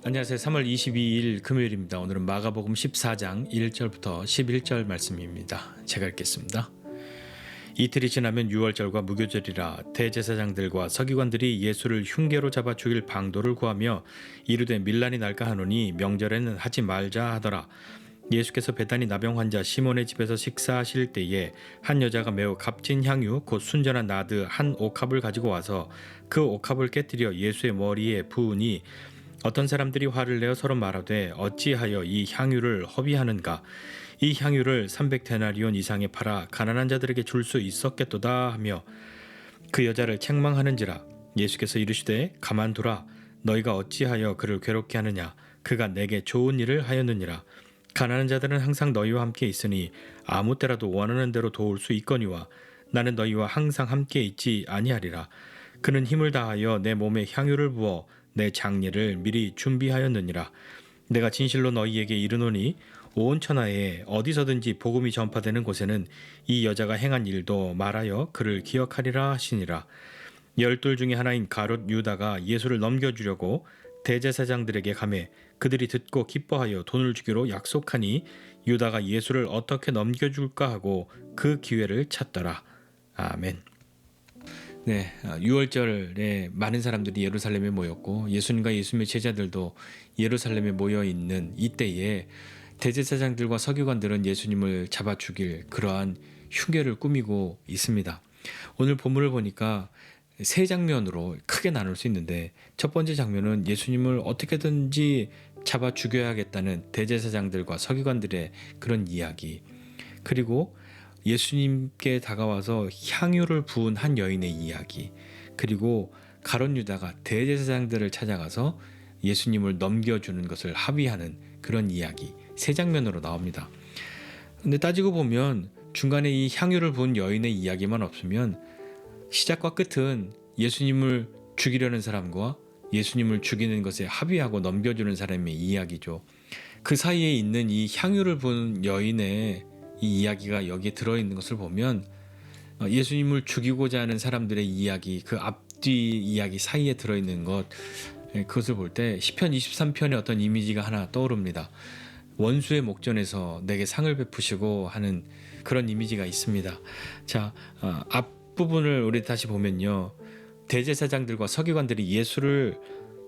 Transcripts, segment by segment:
안녕하세요. 3월 22일 금요일입니다. 오늘은 마가복음 14장 1절부터 11절 말씀입니다. 제가 읽겠습니다. 이틀이 지나면 유월절과 무교절이라 대제사장들과 서기관들이 예수를 흉계로 잡아 죽일 방도를 구하며 이르되 밀란이 날까 하노니 명절에는 하지 말자 하더라. 예수께서 베다니 나병 환자 시몬의 집에서 식사하실 때에 한 여자가 매우 값진 향유 곧 순전한 나드 한 옥합을 가지고 와서 그 옥합을 깨뜨려 예수의 머리에 부으니 어떤 사람들이 화를 내어 서로 말하되 어찌하여 이 향유를 허비하는가. 이 향유를 300데나리온 이상에 팔아 가난한 자들에게 줄 수 있었겠도다 하며 그 여자를 책망하는지라. 예수께서 이르시되 가만두라. 너희가 어찌하여 그를 괴롭게 하느냐. 그가 내게 좋은 일을 하였느니라. 가난한 자들은 항상 너희와 함께 있으니 아무 때라도 원하는 대로 도울 수 있거니와 나는 너희와 항상 함께 있지 아니하리라. 그는 힘을 다하여 내 몸에 향유를 부어 내 장례를 미리 준비하였느니라. 내가 진실로 너희에게 이르노니 온 천하에 어디서든지 복음이 전파되는 곳에는 이 여자가 행한 일도 말하여 그를 기억하리라 하시니라. 12 중에 하나인 가롯 유다가 예수를 넘겨주려고 대제사장들에게 가매 그들이 듣고 기뻐하여 돈을 주기로 약속하니 유다가 예수를 어떻게 넘겨줄까 하고 그 기회를 찾더라. 아멘. 네, 6월절에 많은 사람들이 예루살렘에 모였고 예수님과 예수님의 제자들도 예루살렘에 모여 있는 이때에 대제사장들과 서기관들은 예수님을 잡아 죽일 그러한 흉계를 꾸미고 있습니다. 오늘 본문을 보니까 세 장면으로 크게 나눌 수 있는데 첫 번째 장면은 예수님을 어떻게든지 잡아 죽여야겠다는 대제사장들과 서기관들의 그런 이야기, 그리고 예수님께 다가와서 향유를 부은 한 여인의 이야기, 그리고 가롯 유다가 대제사장들을 찾아가서 예수님을 넘겨주는 것을 합의하는 그런 이야기, 세 장면으로 나옵니다. 근데 따지고 보면 중간에 이 향유를 부은 여인의 이야기만 없으면 시작과 끝은 예수님을 죽이려는 사람과 예수님을 죽이는 것에 합의하고 넘겨주는 사람의 이야기죠. 그 사이에 있는 이 향유를 부은 여인의 이 이야기가 여기에 들어있는 것을 보면 예수님을 죽이고자 하는 사람들의 이야기, 그 앞뒤 이야기 사이에 들어있는 것, 그것을 볼 때 시편 23편의 어떤 이미지가 하나 떠오릅니다. 원수의 목전에서 내게 상을 베푸시고 하는 그런 이미지가 있습니다. 자, 앞부분을 우리 다시 보면요, 대제사장들과 서기관들이 예수를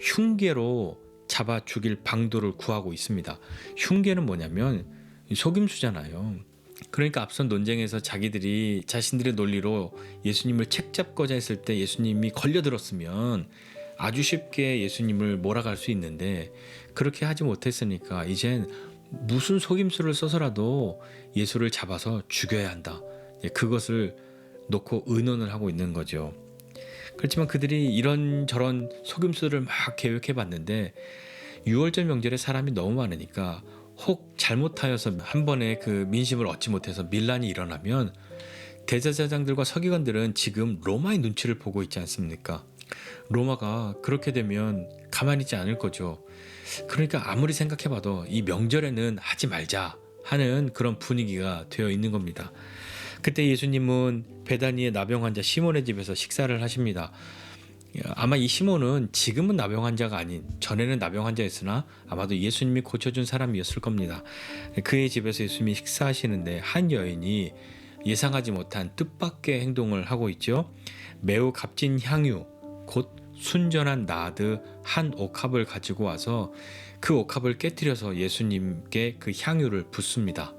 흉계로 잡아 죽일 방도를 구하고 있습니다. 흉계는 뭐냐면 속임수잖아요. 그러니까 앞선 논쟁에서 자신들의 논리로 예수님을 책잡고자 했을 때 예수님이 걸려들었으면 아주 쉽게 예수님을 몰아갈 수 있는데 그렇게 하지 못했으니까 이젠 무슨 속임수를 써서라도 예수를 잡아서 죽여야 한다. 그것을 놓고 의논을 하고 있는 거죠. 그렇지만 그들이 이런저런 속임수를 막 계획해 봤는데 6월절 명절에 사람이 너무 많으니까 혹 잘못하여서 한 번에 그 민심을 얻지 못해서 밀란이 일어나면 대제사장들과 서기관들은 지금 로마의 눈치를 보고 있지 않습니까? 로마가 그렇게 되면 가만히 있지 않을 거죠. 그러니까 아무리 생각해봐도 이 명절에는 하지 말자 하는 그런 분위기가 되어 있는 겁니다. 그때 예수님은 베다니의 나병 환자 시몬의 집에서 식사를 하십니다. 아마 이 시몬은 지금은 나병 환자가 아닌 전에는 나병 환자였으나 아마도 예수님이 고쳐준 사람이었을 겁니다. 그의 집에서 예수님이 식사하시는데 한 여인이 예상하지 못한 뜻밖의 행동을 하고 있죠. 매우 값진 향유 곧 순전한 나드 한 옥합을 가지고 와서 그 옥합을 깨뜨려서 예수님께 그 향유를 붓습니다.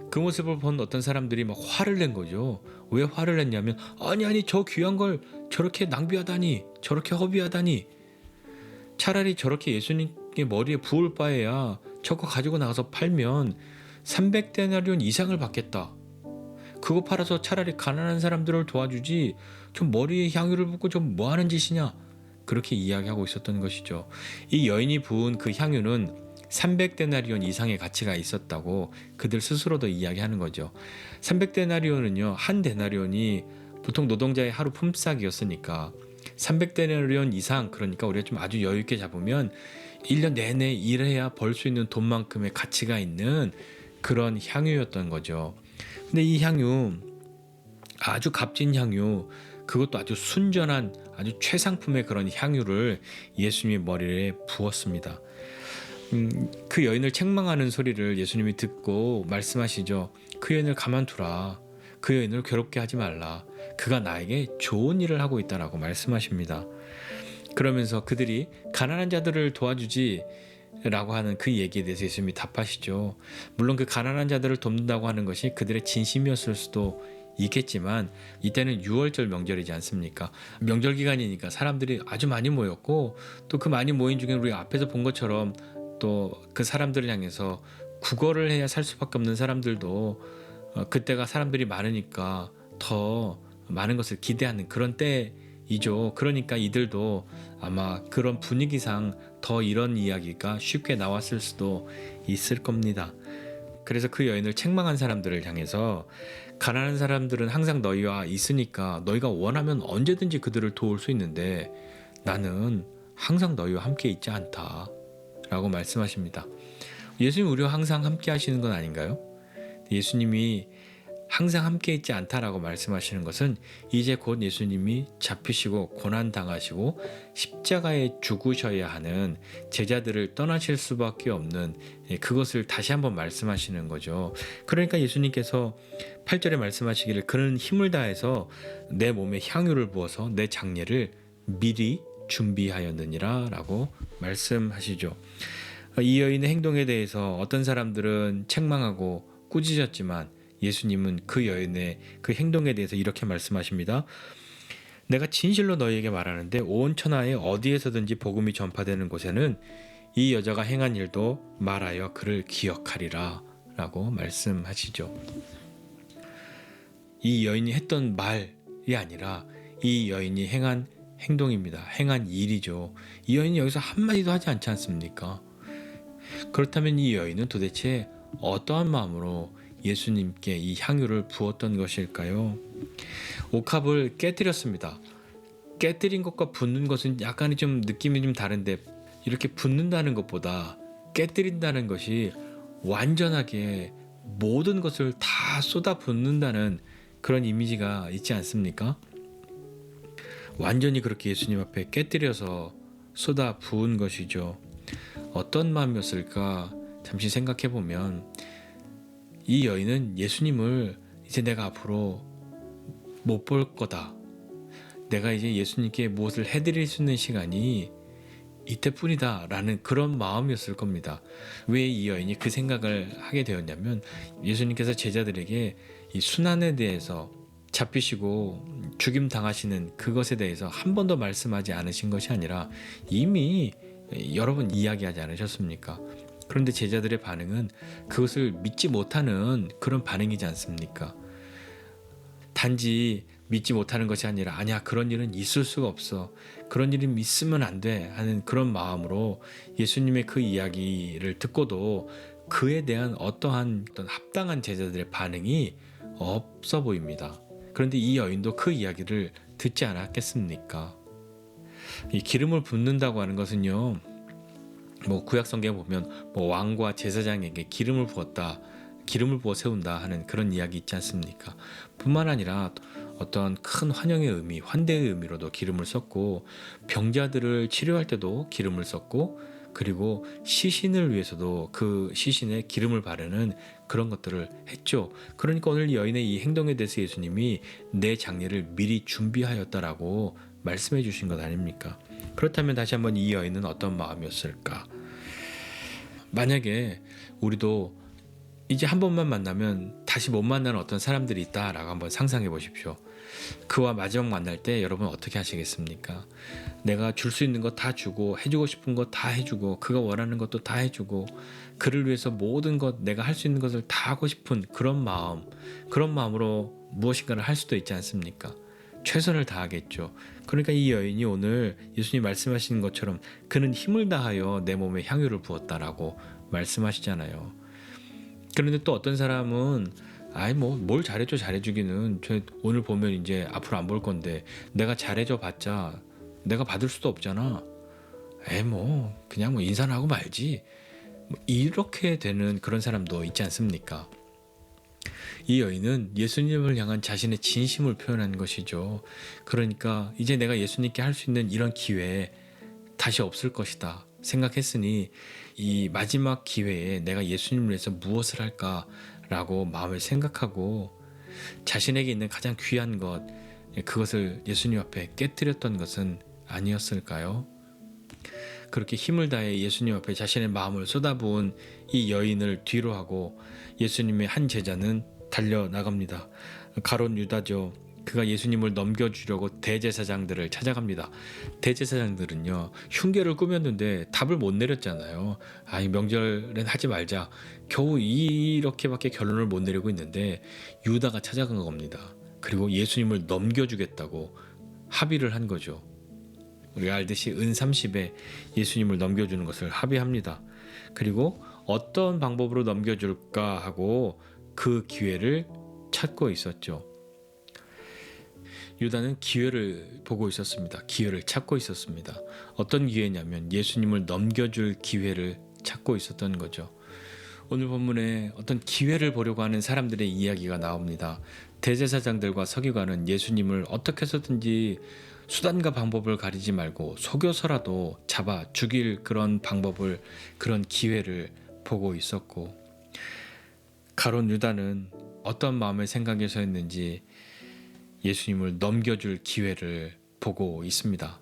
그 모습을 본 어떤 사람들이 막 화를 낸 거죠. 왜 화를 냈냐면 아니 저 귀한 걸 저렇게 낭비하다니, 저렇게 허비하다니, 차라리 저렇게 예수님의 머리에 부을 바에야 저거 가지고 나가서 팔면 300데나리온 이상을 받겠다. 그거 팔아서 차라리 가난한 사람들을 도와주지 좀 머리에 향유를 붓고 좀 뭐하는 짓이냐, 그렇게 이야기하고 있었던 것이죠. 이 여인이 부은 그 향유는 300데나리온 이상의 가치가 있었다고 그들 스스로도 이야기하는 거죠. 300데나리온은요, 한 데나리온이 보통 노동자의 하루 품삯이었으니까 300데나리온 이상, 그러니까 우리가 좀 아주 여유 있게 잡으면 1년 내내 일해야 벌 수 있는 돈만큼의 가치가 있는 그런 향유였던 거죠. 근데 이 향유, 아주 값진 향유, 그것도 아주 순전한 아주 최상품의 그런 향유를 예수님의 머리에 부었습니다. 그 여인을 책망하는 소리를 예수님이 듣고 말씀하시죠. 그 여인을 가만두라. 그 여인을 괴롭게 하지 말라. 그가 나에게 좋은 일을 하고 있다라고 말씀하십니다. 그러면서 그들이 가난한 자들을 도와주지 라고 하는 그 얘기에 대해서 예수님이 답하시죠. 물론 그 가난한 자들을 돕는다고 하는 것이 그들의 진심이었을 수도 있겠지만 이때는 유월절 명절이지 않습니까? 명절 기간이니까 사람들이 아주 많이 모였고 또 그 많이 모인 중에 우리가 앞에서 본 것처럼 또 그 사람들을 향해서 구걸을 해야 살 수밖에 없는 사람들도 그때가 사람들이 많으니까 더 많은 것을 기대하는 그런 때이죠. 그러니까 이들도 아마 그런 분위기상 더 이런 이야기가 쉽게 나왔을 수도 있을 겁니다. 그래서 그 여인을 책망한 사람들을 향해서 가난한 사람들은 항상 너희와 있으니까 너희가 원하면 언제든지 그들을 도울 수 있는데 나는 항상 너희와 함께 있지 않다 라고 말씀하십니다. 예수님 우리와 항상 함께 하시는 건 아닌가요? 예수님이 항상 함께 있지 않다라고 말씀하시는 것은 이제 곧 예수님이 잡히시고 고난당하시고 십자가에 죽으셔야 하는 제자들을 떠나실 수밖에 없는 그것을 다시 한번 말씀하시는 거죠. 그러니까 예수님께서 8절에 말씀하시기를 그는 힘을 다해서 내 몸에 향유를 부어서 내 장례를 미리 준비하였느니라 라고 말씀하시죠. 이 여인의 행동에 대해서 어떤 사람들은 책망하고 꾸짖었지만 예수님은 그 여인의 그 행동에 대해서 이렇게 말씀하십니다. 내가 진실로 너희에게 말하는데 온 천하에 어디에서든지 복음이 전파되는 곳에는 이 여자가 행한 일도 말하여 그를 기억하리라 라고 말씀하시죠. 이 여인이 했던 말이 아니라 이 여인이 행한 행동입니다. 행한 일이죠. 이 여인이 여기서 한마디도 하지 않지 않습니까? 그렇다면 이 여인은 도대체 어떠한 마음으로 예수님께 이 향유를 부었던 것일까요? 옥합을 깨뜨렸습니다. 깨뜨린 것과 붓는 것은 약간의 좀 느낌이 좀 다른데 이렇게 붓는다는 것보다 깨뜨린다는 것이 완전하게 모든 것을 다 쏟아 붓는다는 그런 이미지가 있지 않습니까? 완전히 그렇게 예수님 앞에 깨뜨려서 쏟아 부은 것이죠. 어떤 마음이었을까 잠시 생각해 보면 이 여인은 예수님을 이제 내가 앞으로 못 볼 거다. 내가 이제 예수님께 무엇을 해드릴 수 있는 시간이 이때뿐이다 라는 그런 마음이었을 겁니다. 왜 이 여인이 그 생각을 하게 되었냐면 예수님께서 제자들에게 이 순환에 대해서 잡히시고 죽임 당하시는 그것에 대해서 한 번도 말씀하지 않으신 것이 아니라 이미 여러 번 이야기하지 않으셨습니까? 그런데 제자들의 반응은 그것을 믿지 못하는 그런 반응이지 않습니까? 단지 믿지 못하는 것이 아니라 아니야 그런 일은 있을 수가 없어. 그런 일이 있으면 안 돼 하는 그런 마음으로 예수님의 그 이야기를 듣고도 그에 대한 어떠한 어떤 합당한 제자들의 반응이 없어 보입니다. 그런데 이 여인도 그 이야기를 듣지 않았겠습니까? 이 기름을 붓는다고 하는 것은요. 구약 성경에 보면 왕과 제사장에게 기름을 부었다, 기름을 부어 세운다 하는 그런 이야기 있지 않습니까? 뿐만 아니라 어떤 큰 환영의 의미, 환대의 의미로도 기름을 썼고 병자들을 치료할 때도 기름을 썼고 그리고 시신을 위해서도 그 시신에 기름을 바르는 그런 것들을 했죠. 그러니까 오늘 여인의 이 행동에 대해서 예수님이 내 장례를 미리 준비하였다라고 말씀해 주신 것 아닙니까? 그렇다면 다시 한번 이 여인은 어떤 마음이었을까? 만약에 우리도 이제 한 번만 만나면 다시 못 만나는 어떤 사람들이 있다라고 한번 상상해 보십시오. 그와 마지막 만날 때 여러분 어떻게 하시겠습니까? 내가 줄 수 있는 거 다 주고 해주고 싶은 거 다 해주고 그가 원하는 것도 다 해주고 그를 위해서 모든 것 내가 할 수 있는 것을 다 하고 싶은 그런 마음으로 무엇인가를 할 수도 있지 않습니까? 최선을 다하겠죠. 그러니까 이 여인이 오늘 예수님 말씀하시는 것처럼 그는 힘을 다하여 내 몸에 향유를 부었다라고 말씀하시잖아요. 그런데 또 어떤 사람은 뭘 잘해줘 잘해주기는 저 오늘 보면 이제 앞으로 안 볼 건데 내가 잘해줘 봤자 내가 받을 수도 없잖아. 그냥 인사는 하고 말지. 이렇게 되는 그런 사람도 있지 않습니까? 이 여인은 예수님을 향한 자신의 진심을 표현한 것이죠. 그러니까 이제 내가 예수님께 할 수 있는 이런 기회 다시 없을 것이다 생각했으니 이 마지막 기회에 내가 예수님을 위해서 무엇을 할까라고 마음을 생각하고 자신에게 있는 가장 귀한 것, 그것을 예수님 앞에 깨뜨렸던 것은 아니었을까요? 그렇게 힘을 다해 예수님 앞에 자신의 마음을 쏟아부은 이 여인을 뒤로 하고 예수님의 한 제자는 달려나갑니다. 가롯 유다죠. 그가 예수님을 넘겨주려고 대제사장들을 찾아갑니다. 대제사장들은요, 흉계를 꾸몄는데 답을 못 내렸잖아요. 이 명절엔 하지 말자. 겨우 이렇게밖에 결론을 못 내리고 있는데 유다가 찾아간 겁니다. 그리고 예수님을 넘겨주겠다고 합의를 한 거죠. 우리가 알듯이 은 30에 예수님을 넘겨주는 것을 합의합니다. 그리고 어떤 방법으로 넘겨줄까 하고 그 기회를 찾고 있었죠. 유다는 기회를 보고 있었습니다. 기회를 찾고 있었습니다. 어떤 기회냐면 예수님을 넘겨줄 기회를 찾고 있었던 거죠. 오늘 본문에 어떤 기회를 보려고 하는 사람들의 이야기가 나옵니다. 대제사장들과 서기관은 예수님을 어떻게 해서든지 수단과 방법을 가리지 말고 속여서라도 잡아 죽일 그런 방법을, 그런 기회를 보고 있었고, 가롯 유다는 어떤 마음의 생각에서였는지 예수님을 넘겨줄 기회를 보고 있습니다.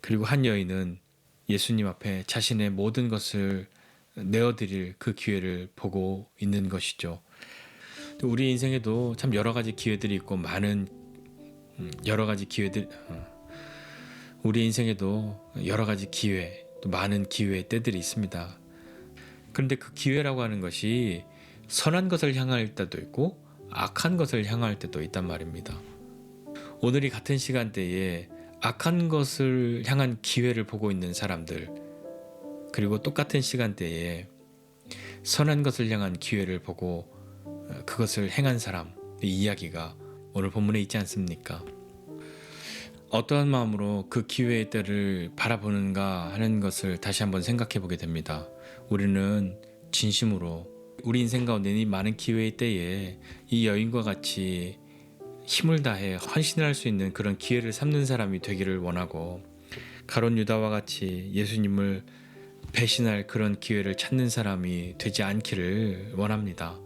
그리고 한 여인은 예수님 앞에 자신의 모든 것을 내어드릴 그 기회를 보고 있는 것이죠. 우리 인생에도 참 여러 가지 기회들이 있고 많은 여러 가지 기회들, 우리 인생에도 여러 가지 기회, 또 많은 기회의 때들이 있습니다. 그런데 그 기회라고 하는 것이 선한 것을 향할 때도 있고 악한 것을 향할 때도 있단 말입니다. 오늘이 같은 시간대에 악한 것을 향한 기회를 보고 있는 사람들, 그리고 똑같은 시간대에 선한 것을 향한 기회를 보고 그것을 행한 사람의 이야기가 오늘 본문에 있지 않습니까? 어떠한 마음으로 그 기회의 때를 바라보는가 하는 것을 다시 한번 생각해 보게 됩니다. 우리는 진심으로 우리 인생 가운데 이 많은 기회의 때에 이 여인과 같이 힘을 다해 헌신할 수 있는 그런 기회를 삼는 사람이 되기를 원하고, 가롯 유다와 같이 예수님을 배신할 그런 기회를 찾는 사람이 되지 않기를 원합니다.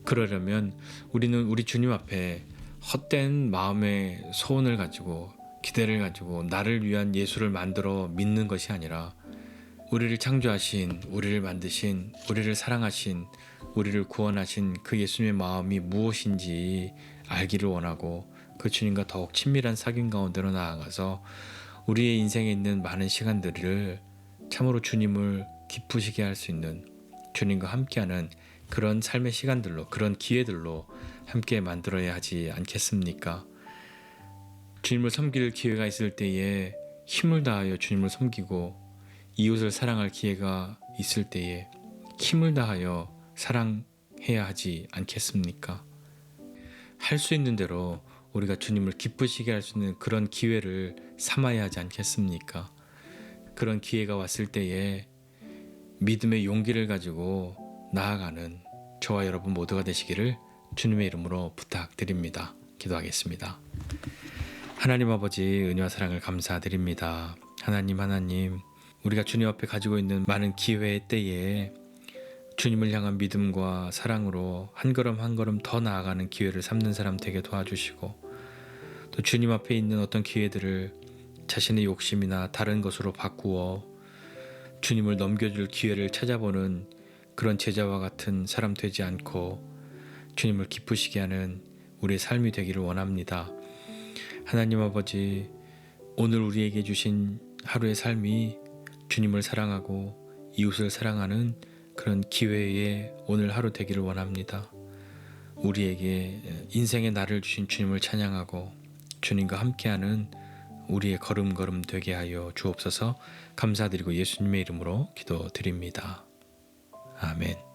그러려면 우리는 우리 주님 앞에 헛된 마음의 소원을 가지고, 기대를 가지고 나를 위한 예수를 만들어 믿는 것이 아니라 우리를 창조하신, 우리를 만드신, 우리를 사랑하신, 우리를 구원하신 그 예수님의 마음이 무엇인지 알기를 원하고, 그 주님과 더욱 친밀한 사귐 가운데로 나아가서 우리의 인생에 있는 많은 시간들을 참으로 주님을 기쁘시게 할 수 있는, 주님과 함께하는 그런 삶의 시간들로, 그런 기회들로 함께 만들어야 하지 않겠습니까? 주님을 섬길 기회가 있을 때에 힘을 다하여 주님을 섬기고, 이웃을 사랑할 기회가 있을 때에 힘을 다하여 사랑해야 하지 않겠습니까? 할 수 있는 대로 우리가 주님을 기쁘시게 할 수 있는 그런 기회를 삼아야 하지 않겠습니까? 그런 기회가 왔을 때에 믿음의 용기를 가지고 나아가는 저와 여러분 모두가 되시기를 주님의 이름으로 부탁드립니다. 기도하겠습니다. 하나님 아버지, 은혜와 사랑을 감사드립니다. 하나님, 우리가 주님 앞에 가지고 있는 많은 기회의 때에 주님을 향한 믿음과 사랑으로 한 걸음 한 걸음 더 나아가는 기회를 삼는 사람 되게 도와주시고, 또 주님 앞에 있는 어떤 기회들을 자신의 욕심이나 다른 것으로 바꾸어 주님을 넘겨줄 기회를 찾아보는 그런 제자와 같은 사람 되지 않고 주님을 기쁘시게 하는 우리의 삶이 되기를 원합니다. 하나님 아버지, 오늘 우리에게 주신 하루의 삶이 주님을 사랑하고 이웃을 사랑하는 그런 기회의 오늘 하루 되기를 원합니다. 우리에게 인생의 날을 주신 주님을 찬양하고 주님과 함께하는 우리의 걸음걸음 되게 하여 주옵소서. 감사드리고 예수님의 이름으로 기도드립니다. 아멘.